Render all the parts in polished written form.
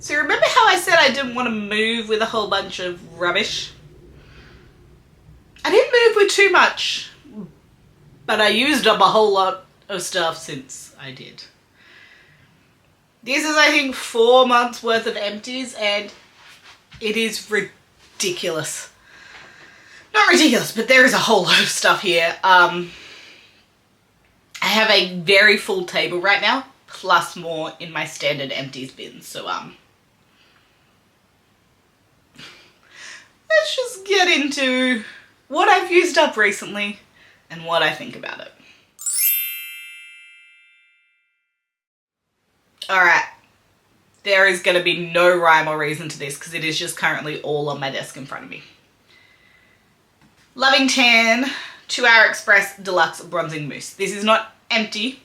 So remember how I said I didn't want to move with a whole bunch of rubbish? I didn't move with too much, but I used up a whole lot of stuff since I did. This is, I think, 4 months worth of empties, and it is ridiculous. Not ridiculous, but there is a whole lot of stuff here. I have a very full table right now, plus more in my standard empties bin. So let's just get into what I've used up recently and what I think about it. Alright, there is going to be no rhyme or reason to this because it is just currently all on my desk in front of me. Loving Tan 2 Hour Express Deluxe Bronzing Mousse. This is not empty,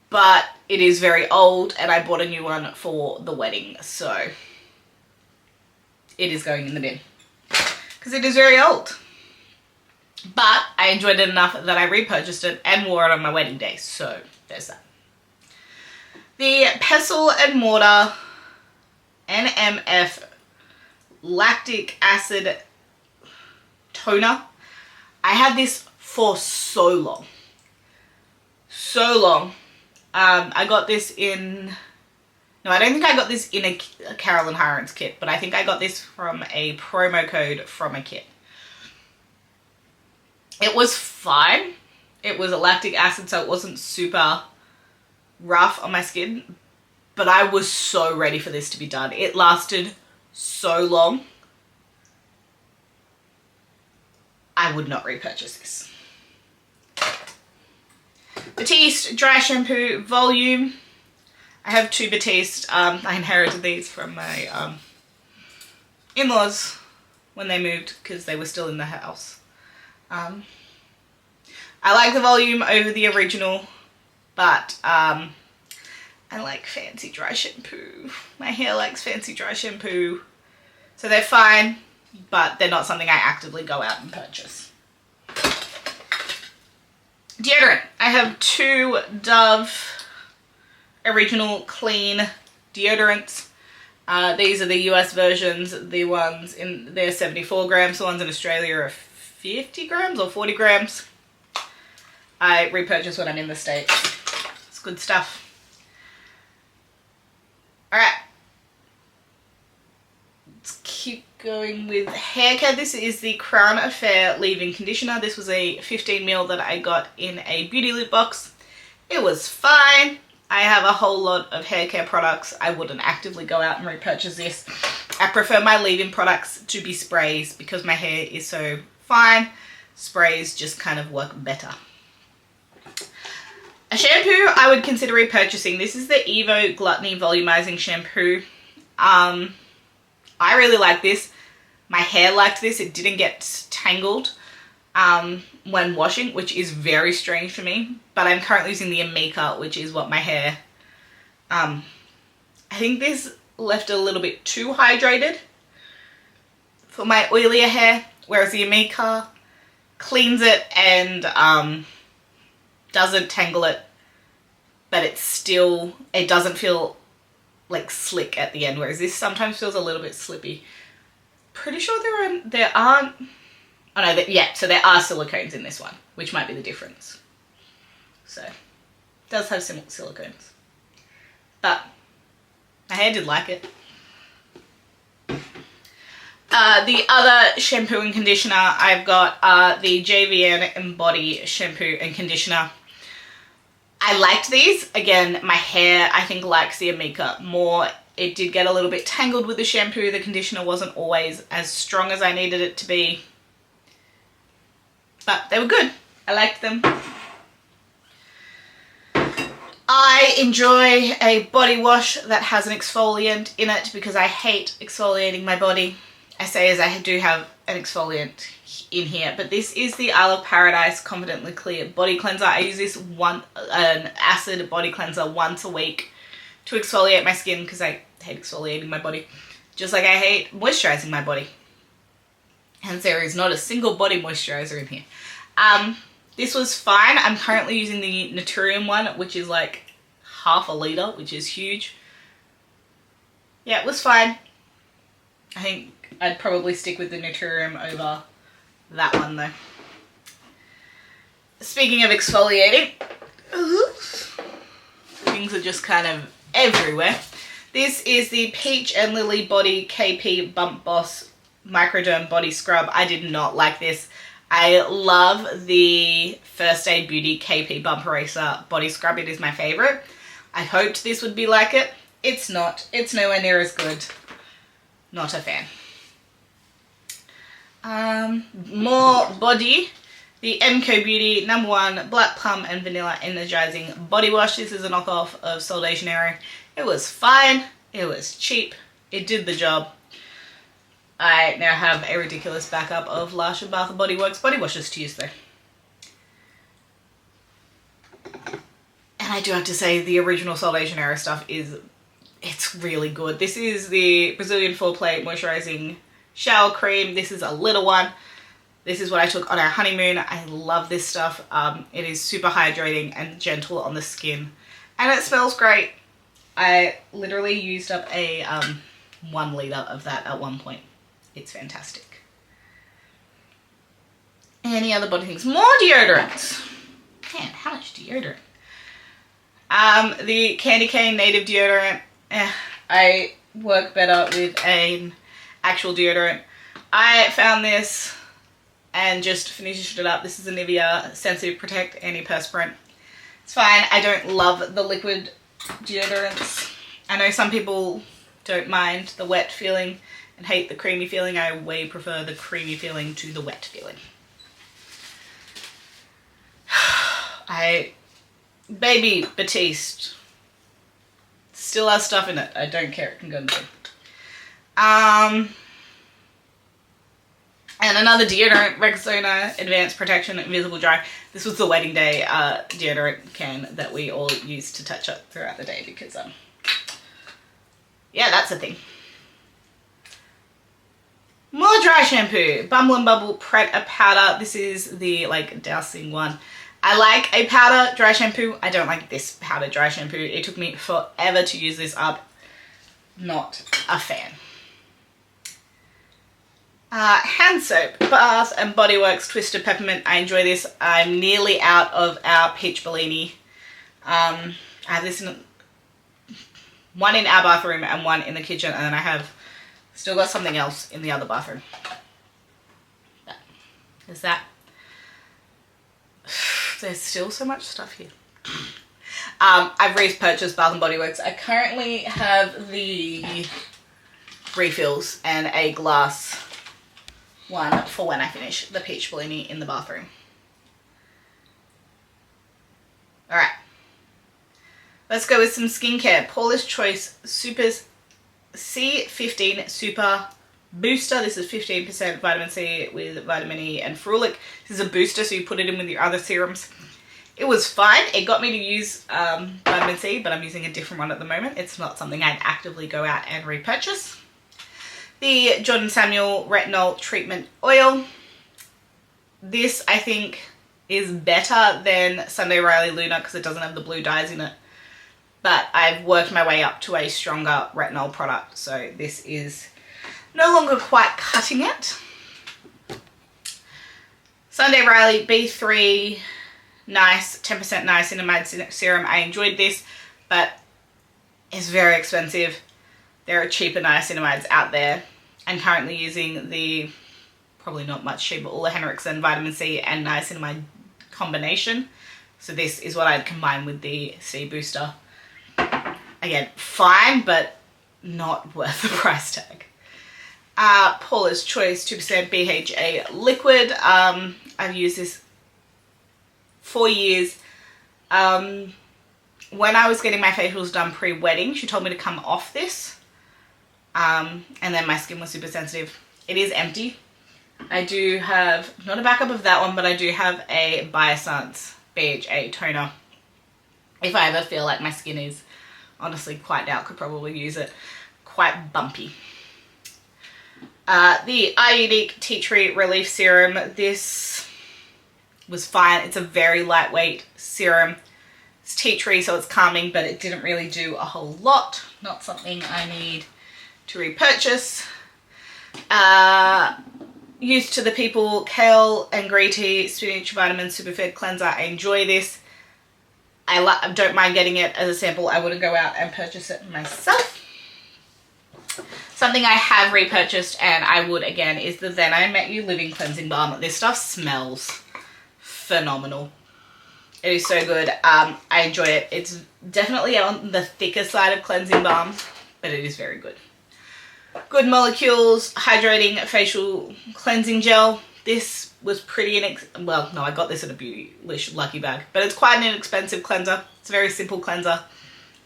but it is very old and I bought a new one for the wedding, so it is going in the bin because it is very old. But I enjoyed it enough that I repurchased it and wore it on my wedding day, so there's that. The Pestle and Mortar NMF Lactic Acid Toner. I had this for so long. So long. I got this in... No, I don't think I got this in a Carolyn Hirons kit, but I think I got this from a promo code from a kit. It was fine. It was a lactic acid, so it wasn't super rough on my skin, but I was so ready for this to be done. It lasted so long. I would not repurchase this. Batiste Dry Shampoo Volume. I have 2 Batiste. I inherited these from my in-laws when they moved because they were still in the house. I like the volume over the original, but I like fancy dry shampoo. My hair likes fancy dry shampoo. So they're fine, but they're not something I actively go out and purchase. Deodorant. I have 2 Dove Original Clean deodorants. These are the US versions. The ones in, they're 74 grams. The ones in Australia are 50 grams or 40 grams. I repurchase when I'm in the States. It's good stuff. Alright. Let's keep going with hair care. This is the Crown Affair leave-in conditioner. This was a 15ml that I got in a beauty loot box. It was fine. I have a whole lot of hair care products. I wouldn't actively go out and repurchase this. I prefer my leave-in products to be sprays because my hair is so fine. Sprays just kind of work better. A shampoo I would consider repurchasing. This is the Evo Gluttony Volumizing Shampoo. I really like this. My hair liked this. It didn't get tangled when washing, which is very strange for me. But I'm currently using the Amika, which is what my hair... I think this left a little bit too hydrated for my oilier hair, whereas the Amika cleans it and doesn't tangle it, but it still, it doesn't feel like slick at the end, whereas this sometimes feels a little bit slippy. Pretty sure there aren't, oh no, yeah, so there are silicones in this one, which might be the difference. So, it does have some silicones, but my hair did like it. The other shampoo and conditioner I've got the JVN Embody shampoo and conditioner. I liked these. Again, my hair I think likes the Amika more. It did get a little bit tangled with the shampoo. The conditioner wasn't always as strong as I needed it to be. But they were good. I liked them. I enjoy a body wash that has an exfoliant in it because I hate exfoliating my body. I say as I do have an exfoliant in here, but this is the Isle of Paradise Confidently Clear Body Cleanser. I use this an acid body cleanser once a week to exfoliate my skin because I hate exfoliating my body, just like I hate moisturizing my body. And there is not a single body moisturizer in here. This was fine. I'm currently using the Naturium one, which is like half a litre, which is huge. Yeah, it was fine. I think I'd probably stick with the Naturium over that one though. Speaking of exfoliating, things are just kind of everywhere. This is the Peach and Lily Body KP Bump Boss Microderm Body Scrub. I did not like this. I love the First Aid Beauty KP Bump Eraser Body Scrub. It is my favourite. I hoped this would be like it. It's not. It's nowhere near as good. Not a fan. More body. The MCO Beauty No. 1 Black Plum and Vanilla Energizing Body Wash. This is a knockoff of Sol de Janeiro. It was fine. It was cheap. It did the job. I now have a ridiculous backup of Lush and Bath & Body Works body washes to use though. And I do have to say the original Sol de Janeiro stuff it's really good. This is the Brazilian Foreplay Moisturizing Shower Cream. This is a little one. This is what I took on our honeymoon. I love this stuff. It is super hydrating and gentle on the skin. And it smells great. I literally used up a 1 litre of that at one point. It's fantastic. Any other body things? More deodorants. Man, how much deodorant? The Candy Cane Native Deodorant. I work better with an actual deodorant. I found this and just finished it up. This is a Nivea Sensitive Protect Antiperspirant. It's fine. I don't love the liquid deodorants. I know some people don't mind the wet feeling and hate the creamy feeling. I way prefer the creamy feeling to the wet feeling. Baby Batiste still has stuff in it. I don't care. It can go in the bin. And another deodorant, Rexona Advanced Protection Invisible Dry. This was the wedding day deodorant can that we all used to touch up throughout the day because, yeah, that's a thing. More dry shampoo. Bumble and Bubble Pret a Powder. This is the, like, dousing one. I like a powder dry shampoo. I don't like this powder dry shampoo. It took me forever to use this up. Not a fan. Hand soap, Bath and Body Works Twisted Peppermint. I enjoy this. I'm nearly out of our Peach Bellini. I have this in one in our bathroom and one in the kitchen, and then I have still got something else in the other bathroom. There's that. There's still so much stuff here. I've repurchased Bath and Body Works. I currently have the refills and a glass one for when I finish the Peach Bellini in the bathroom. Alright. Let's go with some skincare. Paula's Choice Super C15 Super Booster. This is 15% vitamin C with vitamin E and ferulic. This is a booster, so you put it in with your other serums. It was fine. It got me to use vitamin C, but I'm using a different one at the moment. It's not something I'd actively go out and repurchase. The Jordan Samuel Retinol Treatment Oil. This, I think, is better than Sunday Riley Luna because it doesn't have the blue dyes in it. But I've worked my way up to a stronger retinol product, so this is no longer quite cutting it. Sunday Riley B3 Nice 10% niacinamide serum. I enjoyed this, but it's very expensive. There are cheaper niacinamides out there. I'm currently using the probably not much cheaper Ulla Henriksen vitamin C and niacinamide combination. So this is what I'd combine with the C booster. Again, fine, but not worth the price tag. Paula's Choice 2% BHA liquid. I've used this for years. When I was getting my facials done pre-wedding, she told me to come off this. And then my skin was super sensitive. It is empty. I do have, not a backup of that one, but I do have a Biossance BHA toner. If I ever feel like my skin is, honestly, quite out, could probably use it. Quite bumpy. The iUnique Tea Tree Relief Serum. This was fine. It's a very lightweight serum. It's tea tree, so it's calming, but it didn't really do a whole lot. Not something I need to repurchase. Used to the people, kale and green tea, spinach, vitamin, superfood cleanser. I enjoy this. I don't mind getting it as a sample. I wouldn't go out and purchase it myself. Something I have repurchased and I would again is the Then I Met You Living Cleansing Balm. This stuff smells phenomenal. It is so good. I enjoy it. It's definitely on the thicker side of cleansing balm, but it is very good. Good Molecules Hydrating Facial Cleansing Gel. This was pretty well, no, I got this in a Beautylish lucky bag, but it's quite an inexpensive cleanser. It's a very simple cleanser,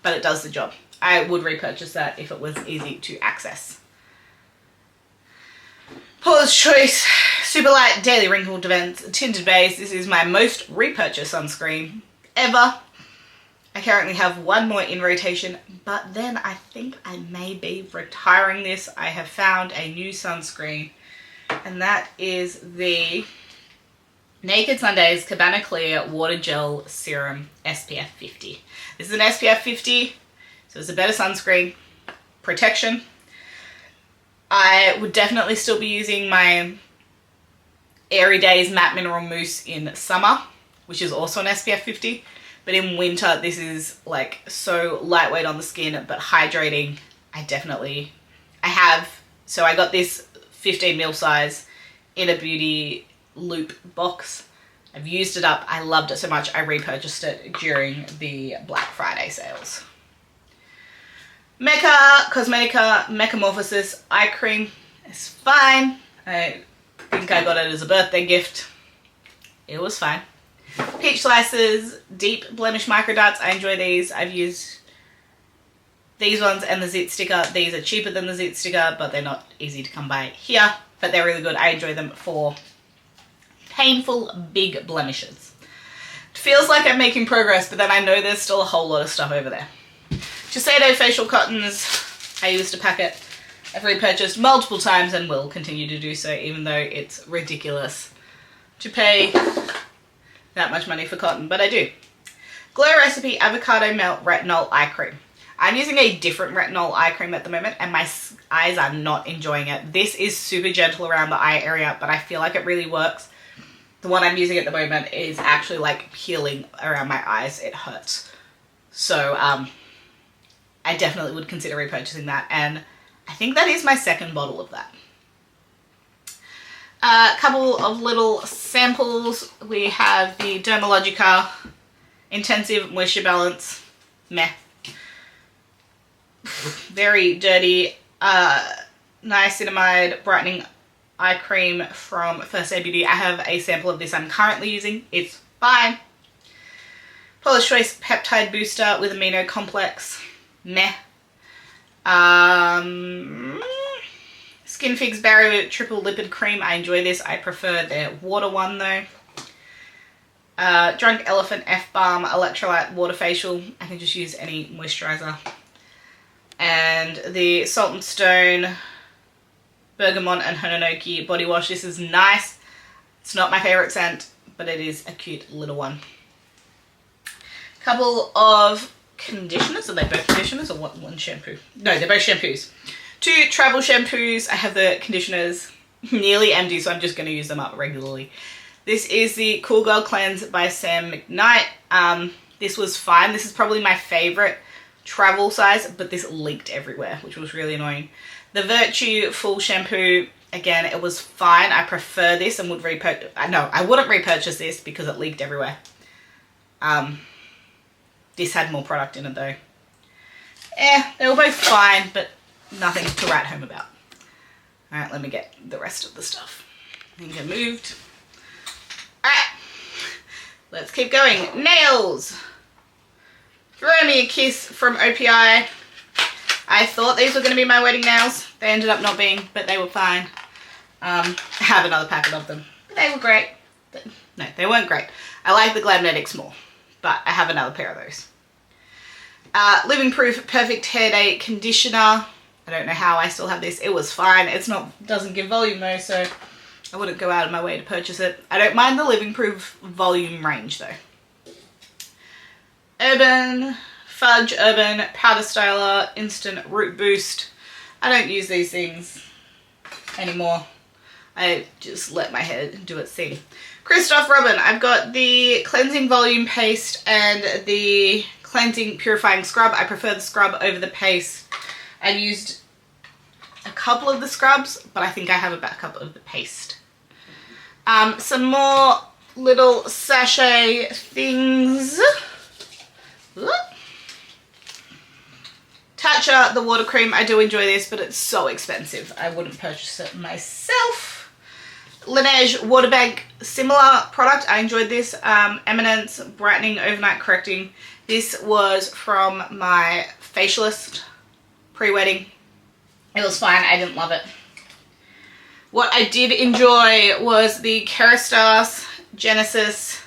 but it does the job. I would repurchase that if it was easy to access. Paula's Choice Super Light Daily Wrinkle Defense Tinted Base. This is my most repurchased sunscreen ever. I currently have one more in rotation, but then I think I may be retiring this. I have found a new sunscreen, and that is the Naked Sundays Cabana Clear Water Gel Serum SPF 50. This is an SPF 50, so it's a better sunscreen. Protection. I would definitely still be using my Airy Days Matte Mineral Mousse in summer, which is also an SPF 50. But in winter, this is like so lightweight on the skin, but hydrating. I got this 15 ml size in a Beauty Loop box. I've used it up. I loved it so much. I repurchased it during the Black Friday sales. Mecca Cosmetica Mechamorphosis Eye Cream is fine. I think I got it as a birthday gift. It was fine. Peach Slices Deep Blemish Micro Darts. I enjoy these. I've used these ones and the Zit Sticker. These are cheaper than the Zit Sticker, but they're not easy to come by here. But they're really good. I enjoy them for painful big blemishes. It feels like I'm making progress, but then I know there's still a whole lot of stuff over there. Shiseido Facial Cottons. I used a packet. I've repurchased multiple times and will continue to do so, even though it's ridiculous to pay that much money for cotton, but I do. Glow Recipe Avocado Melt Retinol Eye Cream. I'm using a different retinol eye cream at the moment and my eyes are not enjoying it. This is super gentle around the eye area, but I feel like it really works. The one I'm using at the moment is actually like peeling around my eyes. It hurts. So I definitely would consider repurchasing that, and I think that is my second bottle of that. A couple of little samples. We have the Dermalogica Intensive Moisture Balance. Meh. Very dirty. Niacinamide Brightening Eye Cream from First Aid Beauty. I have a sample of this I'm currently using. It's fine. Paula's Choice Peptide Booster with Amino Complex. Meh. Skin Fix Barrier Triple Lipid Cream. I enjoy this. I prefer their water one though. Drunk Elephant F-Balm Electrolyte Water Facial. I can just use any moisturizer. And the Salt and Stone Bergamot and Hononoki Body Wash. This is nice. It's not my favorite scent, but it is a cute little one. Couple of conditioners. Are they both conditioners or one shampoo? No, they're both shampoos. 2 travel shampoos. I have the conditioners nearly empty, so I'm just going to use them up regularly. This is the Cool Girl Cleanse by Sam McKnight. This was fine. This is probably my favorite travel size, but this leaked everywhere, which was really annoying. The Virtue Full Shampoo, again, it was fine. I prefer this and would repurchase. No, I wouldn't repurchase this because it leaked everywhere. This had more product in it though. They were both fine, but nothing to write home about. Alright, let me get the rest of the stuff. I think I moved. Alright, let's keep going. Nails! Throw Me a Kiss from OPI. I thought these were going to be my wedding nails. They ended up not being, but they were fine. I have another packet of them. They were great. No, they weren't great. I like the Glamnetics more, but I have another pair of those. Living Proof Perfect Hair Day Conditioner. I don't know how I still have this. It was fine. It's not, doesn't give volume though, so I wouldn't go out of my way to purchase it. I don't mind the Living Proof volume range though. Fudge Urban Powder Styler Instant Root Boost. I don't use these things anymore. I just let my hair do its thing. Christoph Robin, I've got the cleansing volume paste and the cleansing purifying scrub. I prefer the scrub over the paste. I've used a couple of the scrubs, but I think I have a backup of the paste. Some more little sachet things. Tatcha, the water cream. I do enjoy this, but it's so expensive. I wouldn't purchase it myself. Laneige Water Bank, similar product. I enjoyed this. Eminence Brightening Overnight Correcting. This was from my facialist pre-wedding. It was fine. I didn't love it. What I did enjoy was the Kerastase Genesis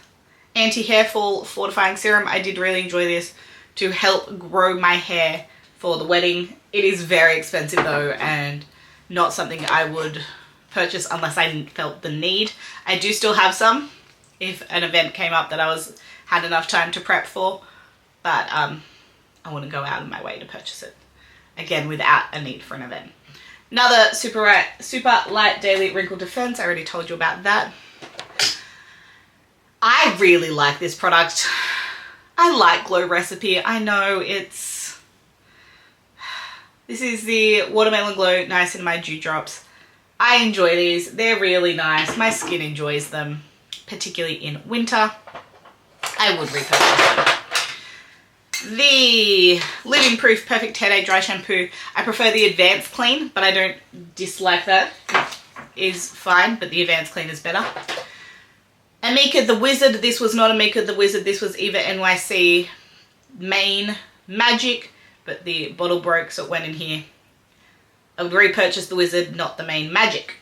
Anti-Hair Fall Fortifying Serum. I did really enjoy this to help grow my hair for the wedding. It is very expensive though, and not something I would purchase unless I felt the need. I do still have some if an event came up that I had enough time to prep for, but I wouldn't go out of my way to purchase it, again, without a need for an event. Another super light daily wrinkle defense. I already told you about that. I really like this product. I like Glow Recipe. I know this is the Watermelon Glow Niacinamide Dew Drops. I enjoy these. They're really nice. My skin enjoys them, particularly in winter. I would repurchase them. The Living Proof Perfect Hair Day Dry Shampoo. I prefer the Advanced Clean, but I don't dislike that. It is fine, but the Advanced Clean is better. Amika the Wizard. This was not Amika the Wizard. This was Eva NYC Main Magic, but the bottle broke, so it went in here. I would repurchase the Wizard, not the Main Magic.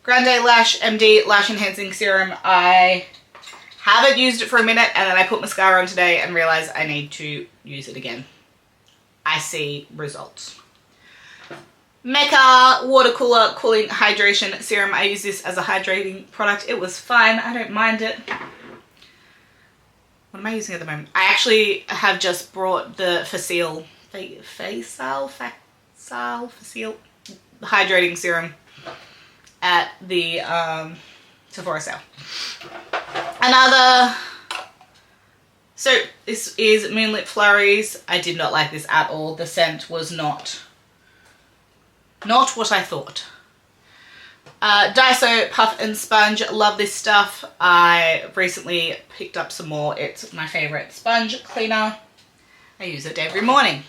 Grande Lash MD Lash Enhancing Serum. I haven't used it for a minute, and then I put mascara on today and realized I need to use it again. I see results. Mecca Water Cooler Cooling Hydration Serum. I use this as a hydrating product. It was fine. I don't mind it. What am I using at the moment? I actually have just brought the Facile hydrating serum at the Sephora sale. So this is Moonlit Flurries. I did not like this at all. The scent was not what I thought. Daiso Puff and Sponge. Love this stuff. I recently picked up some more. It's my favorite sponge cleaner. I use it every morning.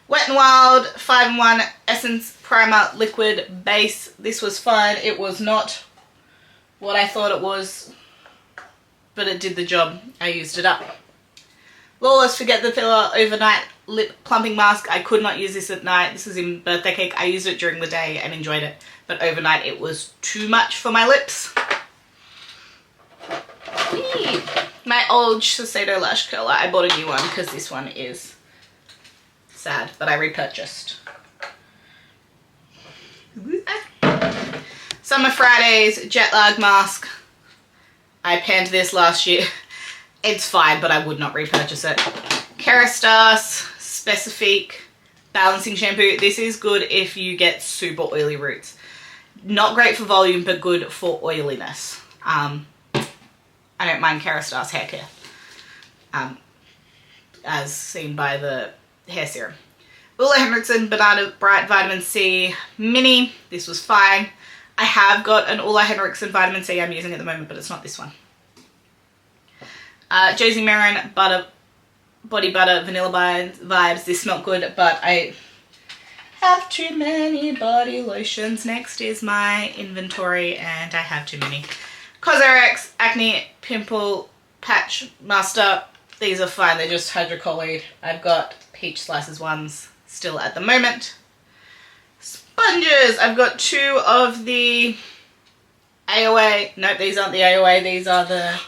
Wet n Wild 5-in-1 Essence Primer Liquid Base. This was fine. It was not what I thought it was, but it did the job. I used it up. Lawless Forget the Filler Overnight Lip Plumping Mask. I could not use this at night. This is in Birthday Cake. I used it during the day and enjoyed it, but overnight it was too much for my lips. My old Shiseido Lash Curler. I bought a new one because this one is sad, but I repurchased. Summer Fridays Jet Lag Mask. I panned this last year. It's fine, but I would not repurchase it. Kerastase Specific Balancing Shampoo. This is good if you get super oily roots. Not great for volume, but good for oiliness. I don't mind Kerastase hair care, as seen by the hair serum. Ulla Henriksen Banana Bright Vitamin C Mini. This was fine. I have got an Ulla Henriksen Vitamin C I'm using at the moment, but it's not this one. Josie Marin Body Butter Vanilla Vibes. This smelled good, but I have too many body lotions. Next is my inventory, and I have too many. Cosrx Acne Pimple Patch Master. These are fine. They're just hydrocolloid. I've got Peach Slices ones still at the moment. Sponges. I've got 2 of the AOA. Nope, these aren't the AOA. These are the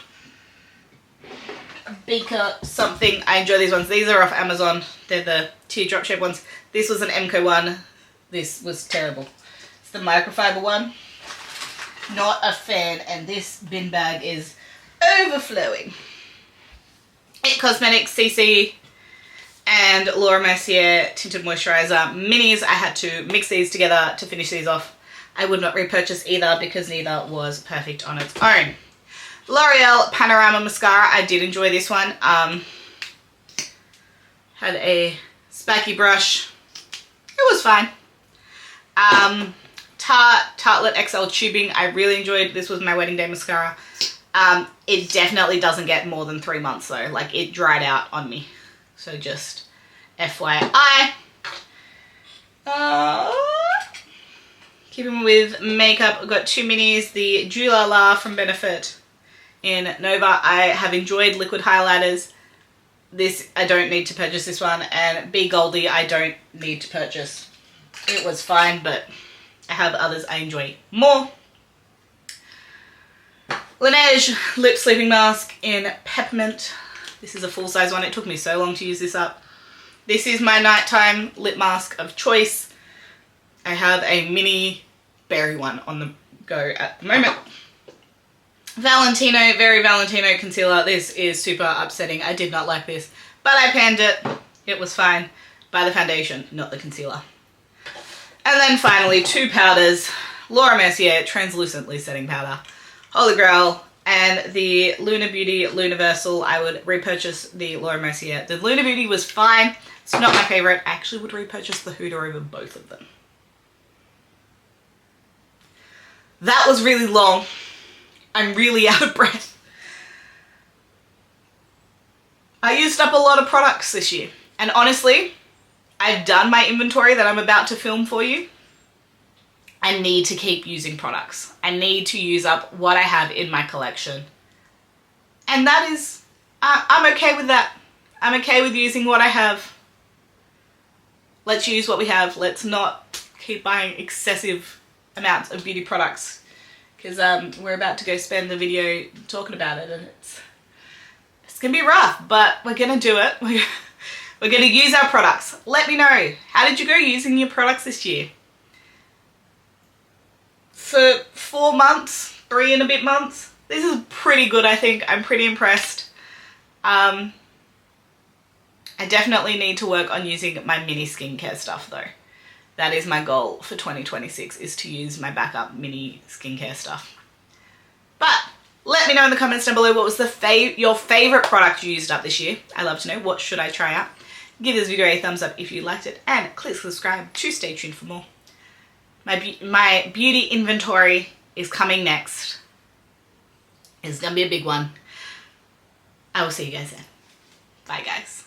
Beaker something. I enjoy these ones. These are off Amazon. They're the teardrop shaped ones. This was an MCO one. This was terrible. It's the microfiber one. Not a fan, and this bin bag is overflowing. It Cosmetics CC and Laura Mercier Tinted Moisturiser Minis. I had to mix these together to finish these off. I would not repurchase either because neither was perfect on its own. L'Oreal Panorama Mascara. I did enjoy this one. Had a spiky brush. It was fine. Tartelette XL Tubing. I really enjoyed. This was my wedding day mascara. It definitely doesn't get more than 3 months though. Like, it dried out on me. So just FYI. Keeping with makeup, I've got 2 minis. The Julala from Benefit in Nova. I have enjoyed liquid highlighters. This, I don't need to purchase this one. And Be Goldie, I don't need to purchase. It was fine, but I have others I enjoy more. Laneige Lip Sleeping Mask in Peppermint. This is a full-size one. It took me so long to use this up. This is my nighttime lip mask of choice. I have a mini berry one on the go at the moment. Valentino, Very Valentino Concealer. This is super upsetting. I did not like this, but I panned it. It was fine. By the foundation, not the concealer. And then finally, 2 powders. Laura Mercier Translucently Setting Powder. Holy Grail. And the Luna Beauty Luniversal. I would repurchase the Laura Mercier. The Luna Beauty was fine. It's not my favourite. I actually would repurchase the Huda over both of them. That was really long. I'm really out of breath. I used up a lot of products this year. And honestly, I've done my inventory that I'm about to film for you. I need to keep using products. I need to use up what I have in my collection. And that is, I'm okay with that. I'm okay with using what I have. Let's use what we have. Let's not keep buying excessive amounts of beauty products. Because we're about to go spend the video talking about it and it's going to be rough, but we're going to do it. We're going to use our products. Let me know. How did you go using your products this year? For 4 months, 3 and a bit months. This is pretty good, I think. I'm pretty impressed. I definitely need to work on using my mini skincare stuff though. That is my goal for 2026, is to use my backup mini skincare stuff. But let me know in the comments down below what was your favourite product you used up this year. I love to know. What should I try out? Give this video a thumbs up if you liked it, and click subscribe to stay tuned for more. My beauty inventory is coming next. It's going to be a big one. I will see you guys then. Bye guys.